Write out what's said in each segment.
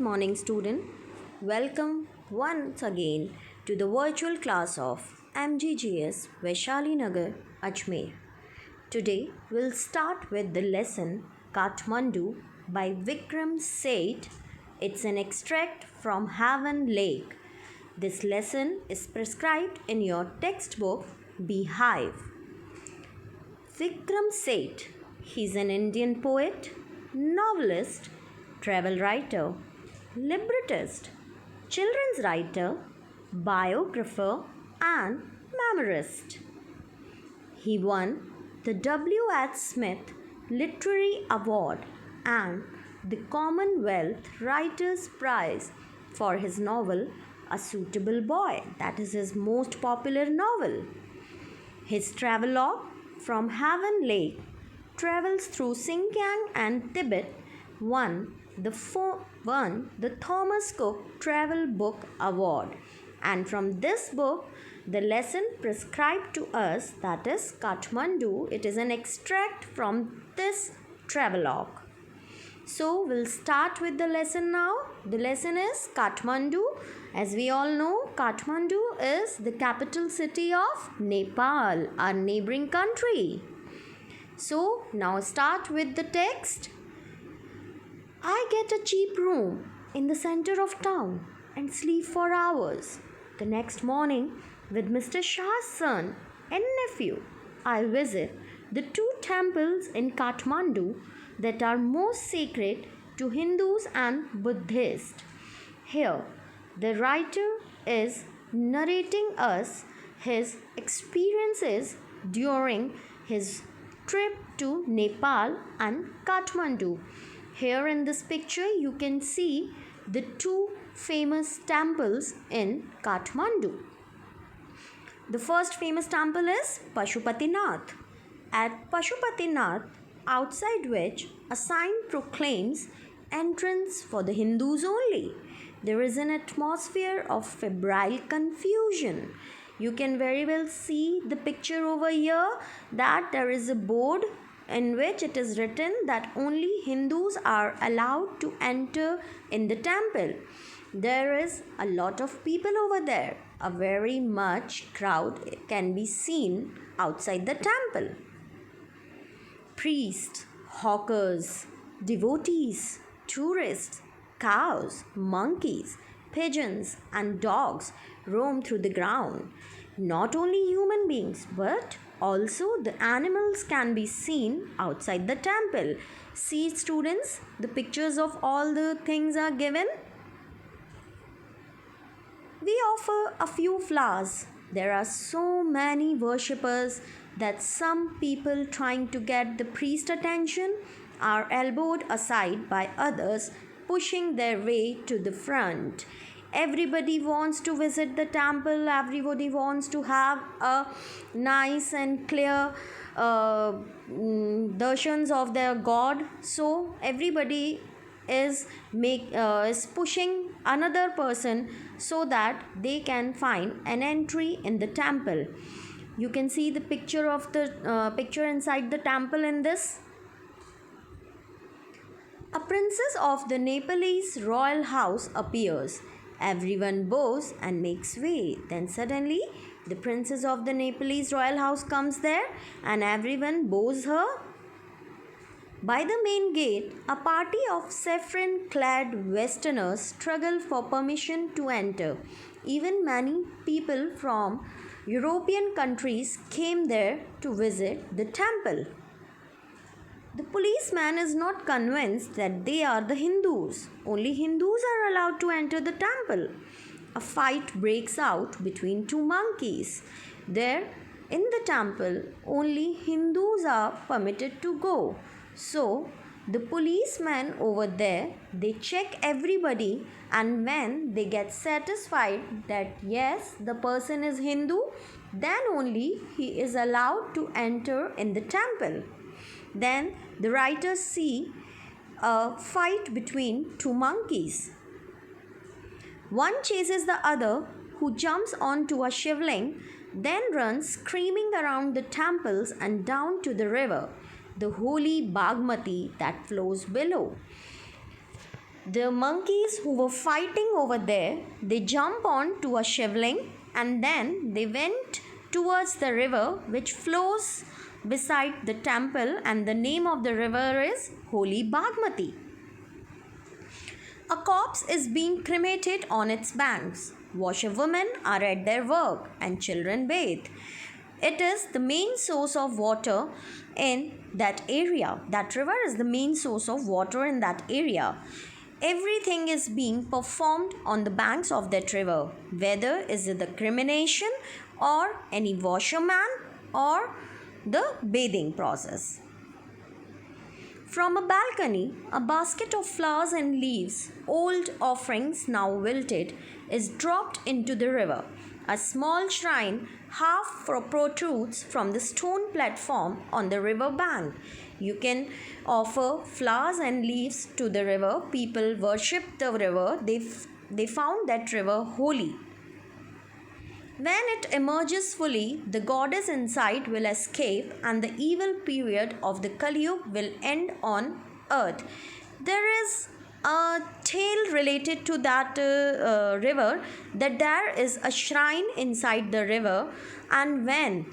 morning, student. Welcome once again to the virtual class of MGGS Vaishali Nagar, Ajmer. Today, we'll start with the lesson Kathmandu by Vikram Seth. It's an extract from Haven Lake. This lesson is prescribed in your textbook Beehive. Vikram Seth. He's an Indian poet, novelist, travel writer, librettist, children's writer, biographer, and memoirist. He won the W.H. Smith Literary Award and the Commonwealth Writers' Prize for his novel A Suitable Boy. That is his most popular novel. His travelogue from Haven Lake travels through Xinjiang and Tibet won the Thomas Cook Travel Book Award. And from this book, the lesson prescribed to us, that is Kathmandu, it is an extract from this travelogue. So we'll start with the lesson now. The lesson is Kathmandu. As we all know, Kathmandu is the capital city of Nepal, our neighboring country. So now start with the text. I get a cheap room in the center of town and sleep for hours. The next morning, with Mr. Shah's son and nephew, I visit the two temples in Kathmandu that are most sacred to Hindus and Buddhists. Here, the writer is narrating us his experiences during his trip to Nepal and Kathmandu. Here in this picture, you can see the two famous temples in Kathmandu. The first famous temple is Pashupatinath. At Pashupatinath, outside which a sign proclaims entrance for the Hindus only, there is an atmosphere of febrile confusion. You can very well see the picture over here that there is a board in which it is written that only Hindus are allowed to enter in the temple. There is a lot of people over there. A very much crowd can be seen outside the temple. Priests, hawkers, devotees, tourists, cows, monkeys, pigeons, and dogs roam through the ground. Not only human beings, but also the animals can be seen outside the temple. See, students, the pictures of all the things are given. We offer a few flowers. There are so many worshippers that some people trying to get the priest attention are elbowed aside by others pushing their way to the front. Everybody wants to visit the temple. Everybody wants to have a nice and clear darshans of their God. So everybody is pushing another person so that they can find an entry in the temple. You can see the picture of the picture inside the temple in this. A princess of the Nepalese royal house appears. Everyone bows and makes way. Then suddenly, the princess of the Nepalese royal house comes there and everyone bows her. By the main gate, a party of saffron-clad Westerners struggle for permission to enter. Even many people from European countries came there to visit the temple. The policeman is not convinced that they are the Hindus. Only Hindus are allowed to enter the temple. A fight breaks out between two monkeys. There, in the temple, only Hindus are permitted to go. So, the policemen over there, they check everybody, and when they get satisfied that yes, the person is Hindu, then only he is allowed to enter in the temple. Then the writers see a fight between two monkeys. One chases the other, who jumps onto a shivling, then runs screaming around the temples and down to the river, the holy Bagmati that flows below. The monkeys who were fighting over there, they jump on to a shivling and then they went towards the river which flows beside the temple, and the name of the river is Holy Bagmati. A corpse is being cremated on its banks. Washerwomen are at their work and children bathe. It is the main source of water in that area. That river is the main source of water in that area. Everything is being performed on the banks of that river, whether is it the cremation or any washerman or the bathing process. From a balcony, a basket of flowers and leaves, old offerings now wilted, is dropped into the river. A small shrine half protrudes from the stone platform on the river bank. You can offer flowers and leaves to the river. People worship the river. They found that river holy. When it emerges fully, the goddess inside will escape and the evil period of the Kali Yuga will end on earth. There is a tale related to that river, that there is a shrine inside the river, and when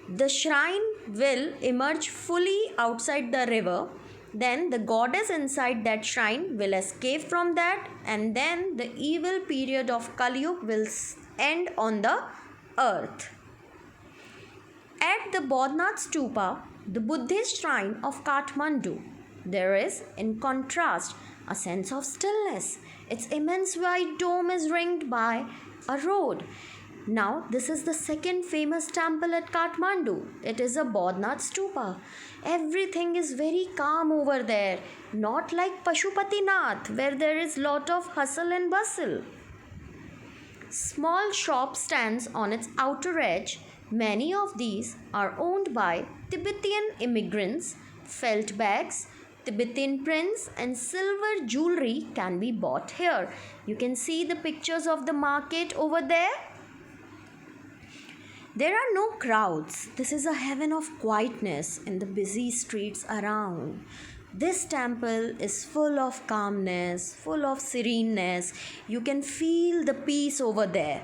the shrine will emerge fully outside the river, then the goddess inside that shrine will escape from that, and then the evil period of Kali Yuga will end on the earth. At the Bodhnath Stupa, the Buddhist shrine of Kathmandu, there is, in contrast, a sense of stillness. Its immense white dome is ringed by a road. Now, this is the second famous temple at Kathmandu. It is a Bodhnath Stupa. Everything is very calm over there, not like Pashupatinath, where there is lot of hustle and bustle. Small shop stands on its outer edge. Many of these are owned by Tibetan immigrants. Felt bags, Tibetan prints and silver jewelry can be bought here. You can see the pictures of the market over there. There are no crowds. This is a heaven of quietness in the busy streets around. This temple is full of calmness, full of sereneness. You can feel the peace over there.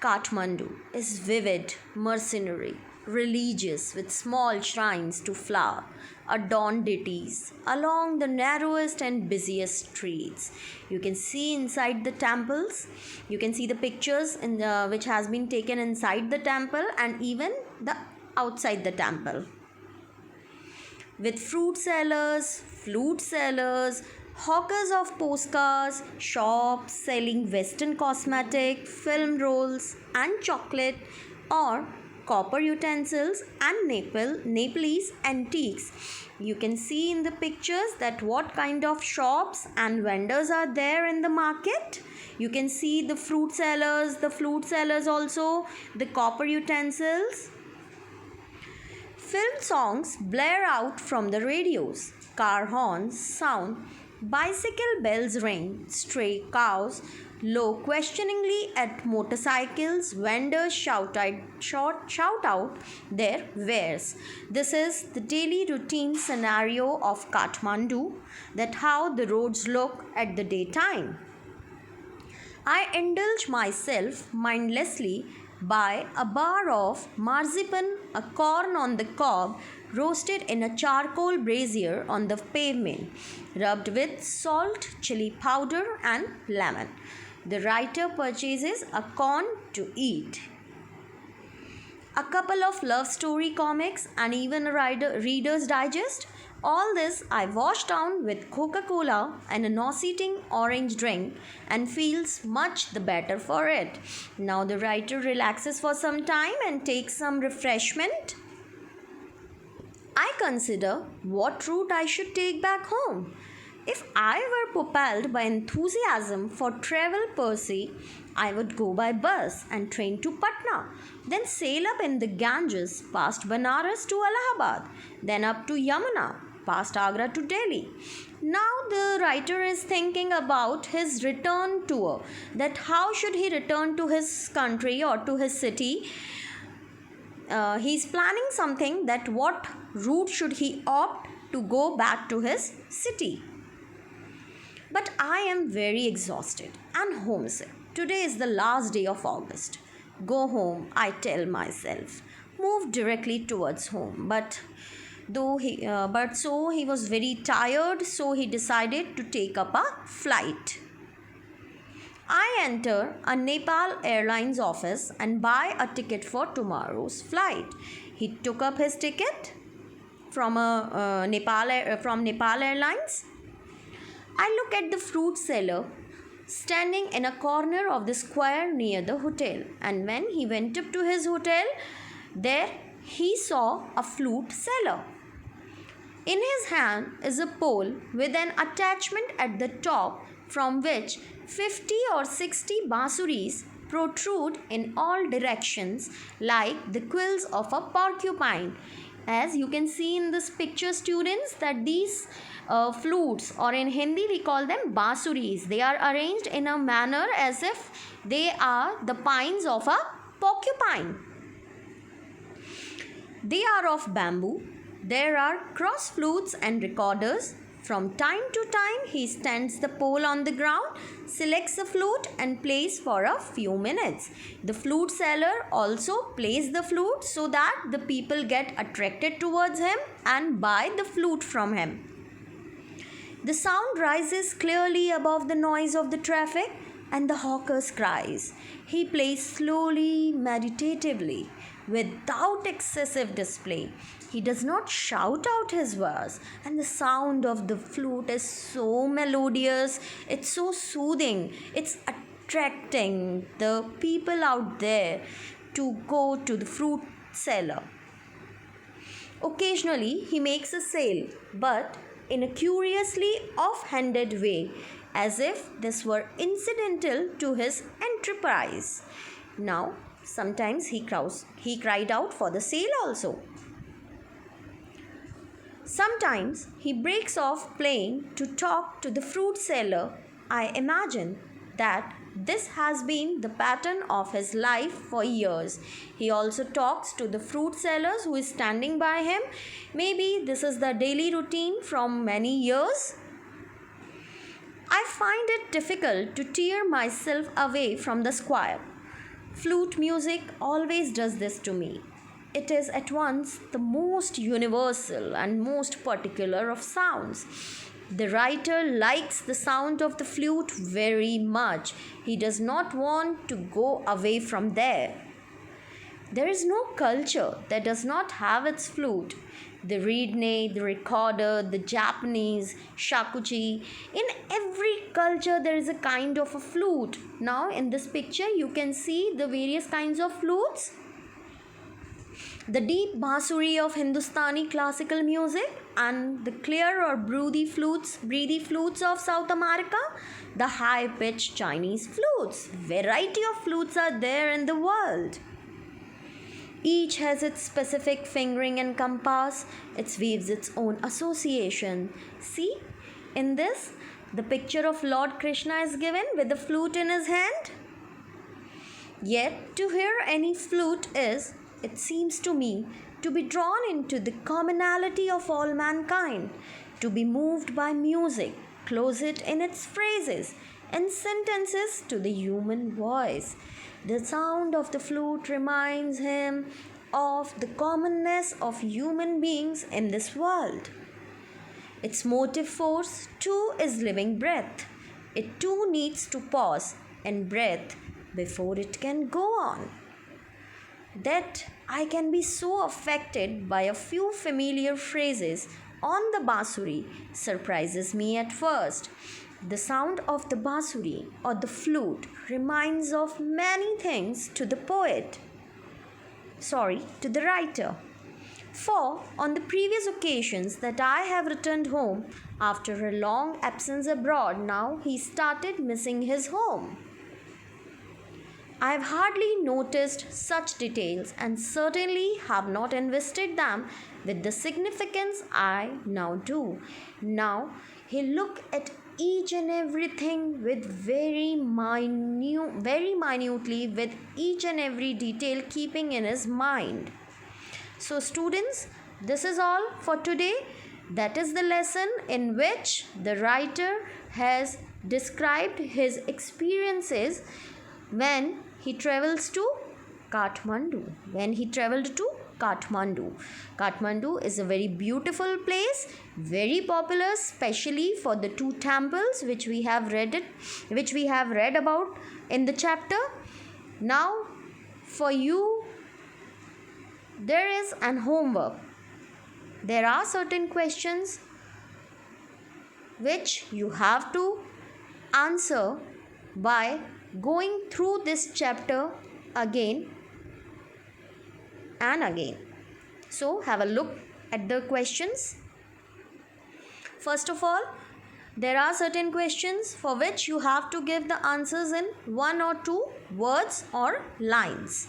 Kathmandu is vivid, mercenary, religious, with small shrines to flower, adorned deities along the narrowest and busiest streets. You can see inside the temples. You can see the pictures which has been taken inside the temple and even the outside the temple. With fruit sellers, flute sellers, hawkers of postcards, shops selling Western cosmetic, film rolls and chocolate, or copper utensils and Nepalese antiques. You can see in the pictures that what kind of shops and vendors are there in the market. You can see the fruit sellers, the flute sellers also, the copper utensils. Film songs blare out from the radios. Car horns sound. Bicycle bells ring. Stray cows look questioningly at motorcycles. Vendors shout out their wares. This is the daily routine scenario of Kathmandu, that how the roads look at the daytime. I indulge myself mindlessly by a bar of marzipan, a corn on the cob, roasted in a charcoal brazier on the pavement, rubbed with salt, chili powder and lemon. The writer purchases a corn to eat. A couple of love story comics and even a Reader's Digest. All this I wash down with Coca-Cola and a nauseating orange drink and feels much the better for it. Now the writer relaxes for some time and takes some refreshment. I consider what route I should take back home. If I were propelled by enthusiasm for travel per se, I would go by bus and train to Patna, then sail up in the Ganges past Banaras to Allahabad, then up to Yamuna, past Agra to Delhi. Now the writer is thinking about his return tour, that how should he return to his country or to his city. He's planning something, that what route should he opt to go back to his city. But I am very exhausted and homesick. Today is the last day of August. Go home, I tell myself. Move directly towards home. But so he was very tired, so he decided to take up a flight. I enter a Nepal Airlines office and buy a ticket for tomorrow's flight. He took up his ticket from Nepal Airlines. I look at the fruit seller standing in a corner of the square near the hotel, and when he went up to his hotel, there he saw a flute seller. In his hand is a pole with an attachment at the top from which 50 or 60 basuris protrude in all directions like the quills of a porcupine. As you can see in this picture, students, that these flutes, or in Hindi we call them basuris, they are arranged in a manner as if they are the pines of a porcupine. They are of bamboo. There are cross flutes and recorders. From time to time, he stands the pole on the ground, selects a flute and plays for a few minutes. The flute seller also plays the flute so that the people get attracted towards him and buy the flute from him. The sound rises clearly above the noise of the traffic and the hawker's cries. He plays slowly, meditatively, without excessive display. He does not shout out his verse, and the sound of the flute is so melodious, it's so soothing, it's attracting the people out there to go to the fruit seller. Occasionally, he makes a sale, but in a curiously off-handed way, as if this were incidental to his enterprise. Now, sometimes he cried out for the sale also. Sometimes he breaks off playing to talk to the fruit seller. I imagine that this has been the pattern of his life for years. He also talks to the fruit sellers who is standing by him. Maybe this is the daily routine from many years. I find it difficult to tear myself away from the squire. Flute music always does this to me. It is at once the most universal and most particular of sounds. The writer likes the sound of the flute very much. He does not want to go away from there. There is no culture that does not have its flute. The reedney, the recorder, the Japanese, shakuchi. In every culture there is a kind of a flute. Now in this picture you can see the various kinds of flutes. The deep bansuri of Hindustani classical music and the clear or breathy flutes of South America, the high-pitched Chinese flutes. Variety of flutes are there in the world. Each has its specific fingering and compass. It weaves its own association. See, in this, the picture of Lord Krishna is given with the flute in his hand. Yet, to hear any flute is, it seems to me, to be drawn into the commonality of all mankind, to be moved by music, close it in its phrases and sentences to the human voice. The sound of the flute reminds him of the commonness of human beings in this world. Its motive force too is living breath. It too needs to pause and breathe before it can go on. That I can be so affected by a few familiar phrases on the bansuri surprises me at first. The sound of the bansuri or the flute reminds of many things to the to the writer. For on the previous occasions that I have returned home after a long absence abroad, now he started missing his home. I have hardly noticed such details and certainly have not invested them with the significance I now do. Now he look at each and everything with very minutely, with each and every detail keeping in his mind. So students, this is all for today. That is the lesson in which the writer has described his experiences when he travels to Kathmandu. When he traveled to Kathmandu. Kathmandu is a very beautiful place, very popular, especially for the two temples which we have read about in the chapter. Now, for you, there is an homework. There are certain questions which you have to answer by going through this chapter again and again. So, have a look at the questions. First of all, there are certain questions for which you have to give the answers in one or two words or lines.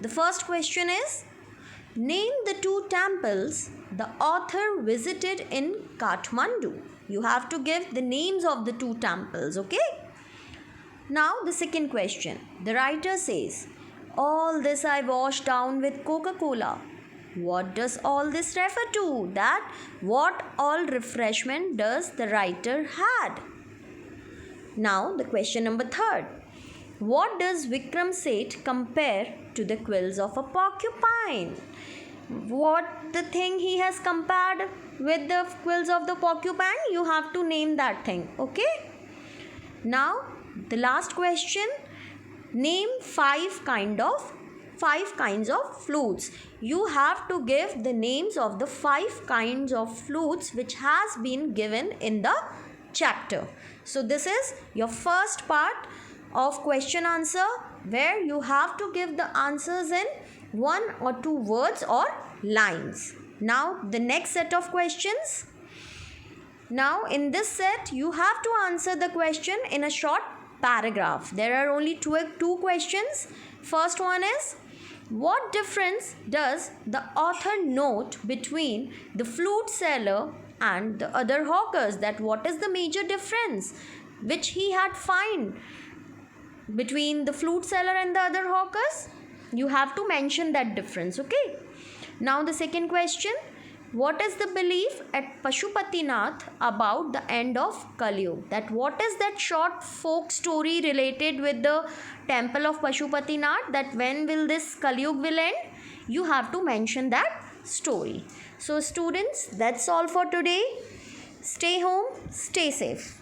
The first question is, name the two temples the author visited in Kathmandu. You have to give the names of the two temples, okay? Now the second question. The writer says, all this I washed down with Coca-Cola. What does all this refer to? That what all refreshment does the writer had? Now the question number third. What does Vikram Seth compare to the quills of a porcupine? What the thing he has compared with the quills of the porcupine? You have to name that thing, okay? Now the last question. Name five kinds of flutes. You have to give the names of the 5 kinds of flutes which has been given in the chapter. So this is your first part of question answer, where you have to give the answers in 1 or 2 words or lines. Now the next set of questions. Now in this set you have to answer the question in a short paragraph. There are only two questions. First one is, what difference does the author note between the flute seller and the other hawkers? That what is the major difference which he had found between the flute seller and the other hawkers? You have to mention that difference, okay? Now the second question. What is the belief at Pashupatinath about the end of Kali Yuga? That what is that short folk story related with the temple of Pashupatinath? That when will this Kali Yuga will end? You have to mention that story. So students, that's all for today. Stay home, stay safe.